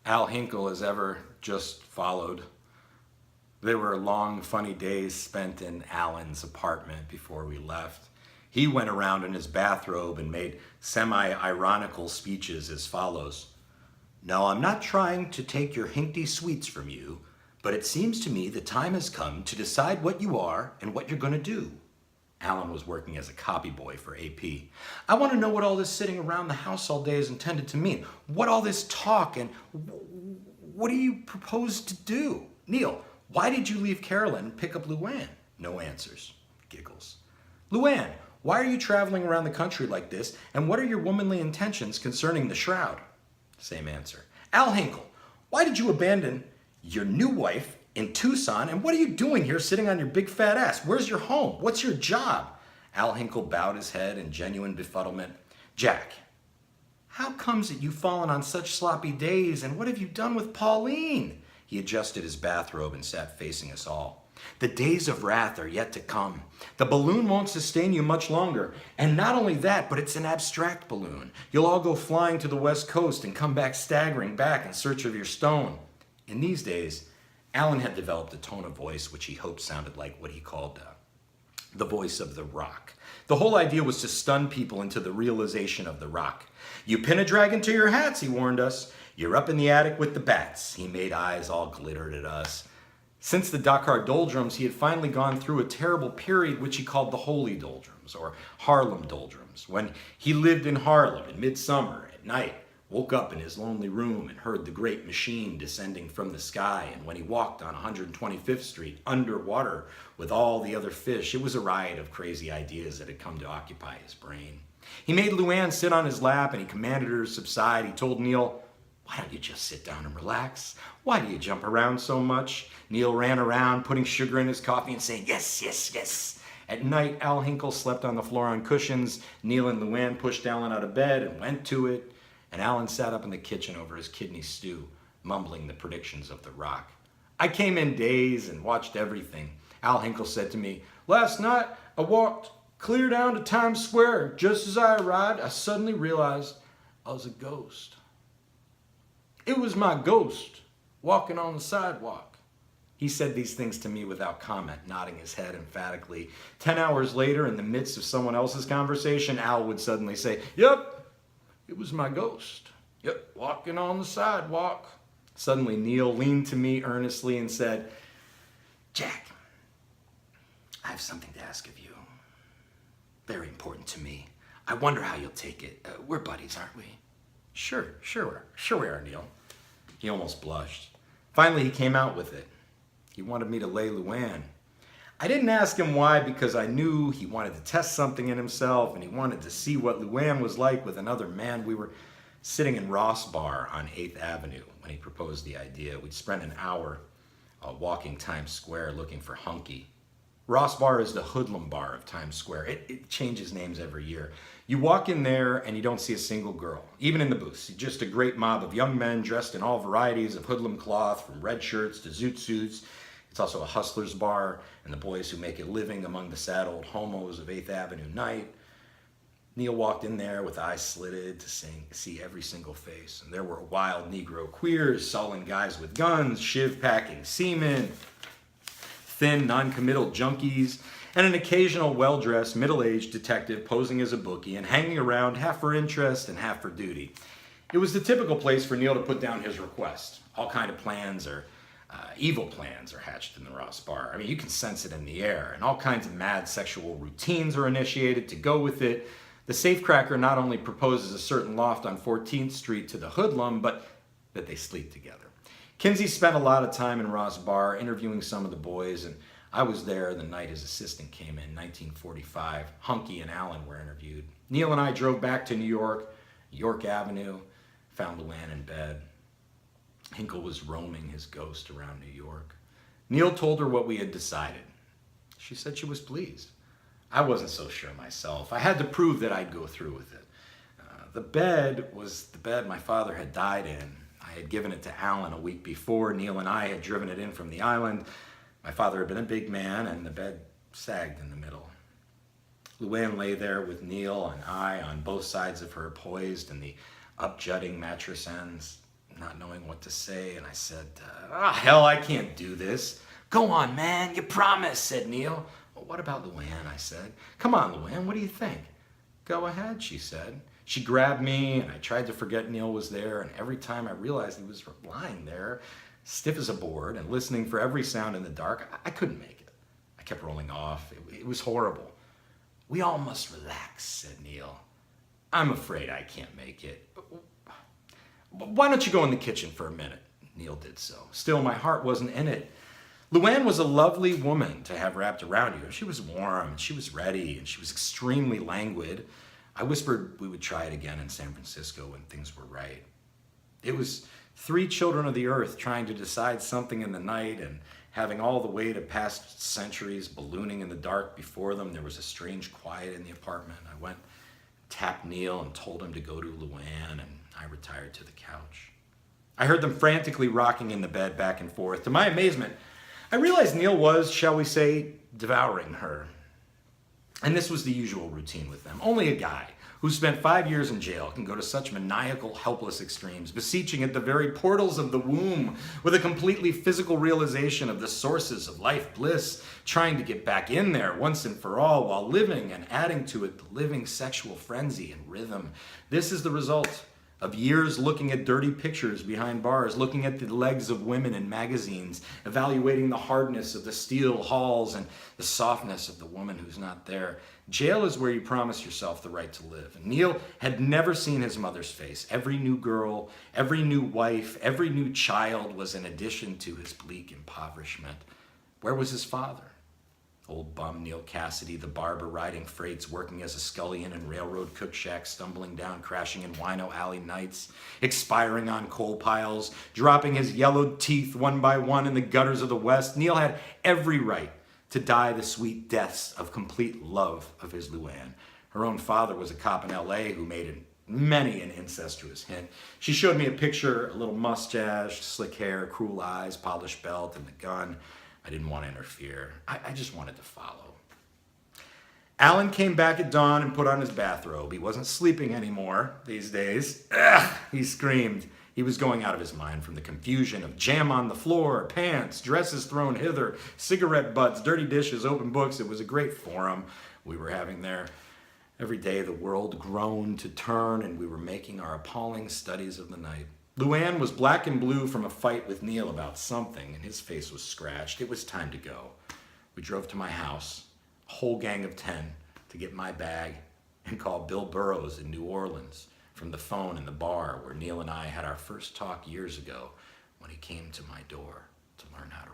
Al Hinkle as ever just followed. There were long, funny days spent in Alan's apartment before we left. He went around in his bathrobe and made semi-ironical speeches as follows. "Now, I'm not trying to take your Hinkty sweets from you, but it seems to me the time has come to decide what you are and what you're going to do." Alan was working as a copy boy for AP. "I want to know what all this sitting around the house all day is intended to mean. What all this talk and what do you propose to do? Neil, why did you leave Carolyn and pick up Luann?" No answers. Giggles. "Luann, why are you traveling around the country like this, and what are your womanly intentions concerning the shroud?" Same answer. "Al Hinkle, why did you abandon your new wife in Tucson, and what are you doing here sitting on your big fat ass? Where's your home? What's your job?" Al Hinkle bowed his head in genuine befuddlement. "Jack, how comes that you've fallen on such sloppy days, and what have you done with Pauline?" He adjusted his bathrobe and sat facing us all. "The days of wrath are yet to come. The balloon won't sustain you much longer. And not only that, but it's an abstract balloon. You'll all go flying to the West Coast and come back staggering back in search of your stone." In these days, Alan had developed a tone of voice which he hoped sounded like what he called the voice of the rock. The whole idea was to stun people into the realization of the rock. "You pin a dragon to your hats," he warned us. "You're up in the attic with the bats." He made eyes all glittered at us. Since the Dakar doldrums, he had finally gone through a terrible period which he called the Holy Doldrums, or Harlem Doldrums, when he lived in Harlem in midsummer at night, woke up in his lonely room and heard the great machine descending from the sky, and when he walked on 125th Street underwater with all the other fish, it was a riot of crazy ideas that had come to occupy his brain. He made Luann sit on his lap and he commanded her to subside. He told Neil, "Why don't you just sit down and relax? Why do you jump around so much?" Neil ran around, putting sugar in his coffee and saying, "Yes, yes, yes." At night, Al Hinkle slept on the floor on cushions. Neil and Luann pushed Alan out of bed and went to it. And Alan sat up in the kitchen over his kidney stew, mumbling the predictions of the rock. I came in dazed and watched everything. Al Hinkle said to me, "Last night, I walked clear down to Times Square. Just as I arrived, I suddenly realized I was a ghost. It was my ghost walking on the sidewalk." He said these things to me without comment, nodding his head emphatically. 10 hours later, in the midst of someone else's conversation, Al would suddenly say, "Yep, it was my ghost. Yep, walking on the sidewalk." Suddenly, Neil leaned to me earnestly and said, "Jack, I have something to ask of you. Very important to me. I wonder how you'll take it. We're buddies, aren't we?" Sure we are, Neil." He almost blushed. Finally, he came out with it. He wanted me to lay Luann. I didn't ask him why, because I knew he wanted to test something in himself and he wanted to see what Luann was like with another man. We were sitting in Ross Bar on 8th Avenue when he proposed the idea. We'd spent an hour walking Times Square looking for Hunky. Ross Bar is the hoodlum bar of Times Square. It changes names every year. You walk in there and you don't see a single girl, even in the booths. Just a great mob of young men dressed in all varieties of hoodlum cloth, from red shirts to zoot suits. It's also a hustler's bar, and the boys who make a living among the sad old homos of 8th Avenue night. Neil walked in there with eyes slitted to see every single face. And there were wild Negro queers, sullen guys with guns, shiv-packing seamen, thin, non-committal junkies, and an occasional well-dressed, middle-aged detective posing as a bookie and hanging around half for interest and half for duty. It was the typical place for Neil to put down his request. All kind of plans or evil plans are hatched in the Ross Bar. I mean, you can sense it in the air, and all kinds of mad sexual routines are initiated to go with it. The safecracker not only proposes a certain loft on 14th Street to the hoodlum, but that they sleep together. Kinsey spent a lot of time in Ross Bar interviewing some of the boys, and I was there the night his assistant came in, 1945. Hunky and Alan were interviewed. Neil and I drove back to New York, York Avenue, found Luann in bed. Hinkle was roaming his ghost around New York. Neil told her what we had decided. She said she was pleased. I wasn't so sure myself. I had to prove that I'd go through with it. The bed was the bed my father had died in. I had given it to Alan a week before. Neil and I had driven it in from the island. My father had been a big man, and the bed sagged in the middle. Luann lay there with Neil and I on both sides of her, poised in the up-jutting mattress ends. not knowing what to say, and I said, hell, I can't do this. Go on, man, you promised, said Neil. Well, what about Luann, I said. Come on, Luann, what do you think? Go ahead, she said. She grabbed me, and I tried to forget Neil was there, and every time I realized he was lying there, stiff as a board, and listening for every sound in the dark, I couldn't make it. I kept rolling off. It was horrible. We all must relax, said Neil. I'm afraid I can't make it. Why don't you go in the kitchen for a minute? Neil did so. Still, my heart wasn't in it. Luann was a lovely woman to have wrapped around you. She was warm, and she was ready, and she was extremely languid. I whispered we would try it again in San Francisco when things were right. It was 3 children of the earth trying to decide something in the night and having all the weight of past centuries ballooning in the dark before them. There was a strange quiet in the apartment. I went, tapped Neil, and told him to go to Luann, and I retired to the couch. I heard them frantically rocking in the bed back and forth. To my amazement, I realized Neil was, shall we say, devouring her. And this was the usual routine with them. Only a guy who spent 5 years in jail can go to such maniacal, helpless extremes, beseeching at the very portals of the womb with a completely physical realization of the sources of life bliss, trying to get back in there once and for all while living and adding to it the living sexual frenzy and rhythm. This is the result of years looking at dirty pictures behind bars, looking at the legs of women in magazines, evaluating the hardness of the steel halls and the softness of the woman who's not there. Jail is where you promise yourself the right to live. And Neil had never seen his mother's face. Every new girl, every new wife, every new child was an addition to his bleak impoverishment. Where was his father? Old bum Neil Cassidy, the barber riding freights, working as a scullion in railroad cook shacks, stumbling down, crashing in Wino Alley nights, expiring on coal piles, dropping his yellowed teeth one by one in the gutters of the West. Neil had every right to die the sweet deaths of complete love of his Luann. Her own father was a cop in L.A. who made many an incestuous hint. She showed me a picture, a little mustache, slick hair, cruel eyes, polished belt, and the gun. I didn't want to interfere. I just wanted to follow. Alan came back at dawn and put on his bathrobe. He wasn't sleeping anymore these days. Ugh, he screamed. He was going out of his mind from the confusion of jam on the floor, pants, dresses thrown hither, cigarette butts, dirty dishes, open books. It was a great forum we were having there. Every day the world groaned to turn, and we were making our appalling studies of the night. Luann was black and blue from a fight with Neil about something, and his face was scratched. It was time to go. We drove to my house, a whole gang of 10, to get my bag and call Bill Burroughs in New Orleans from the phone in the bar where Neil and I had our first talk years ago when he came to my door to learn how to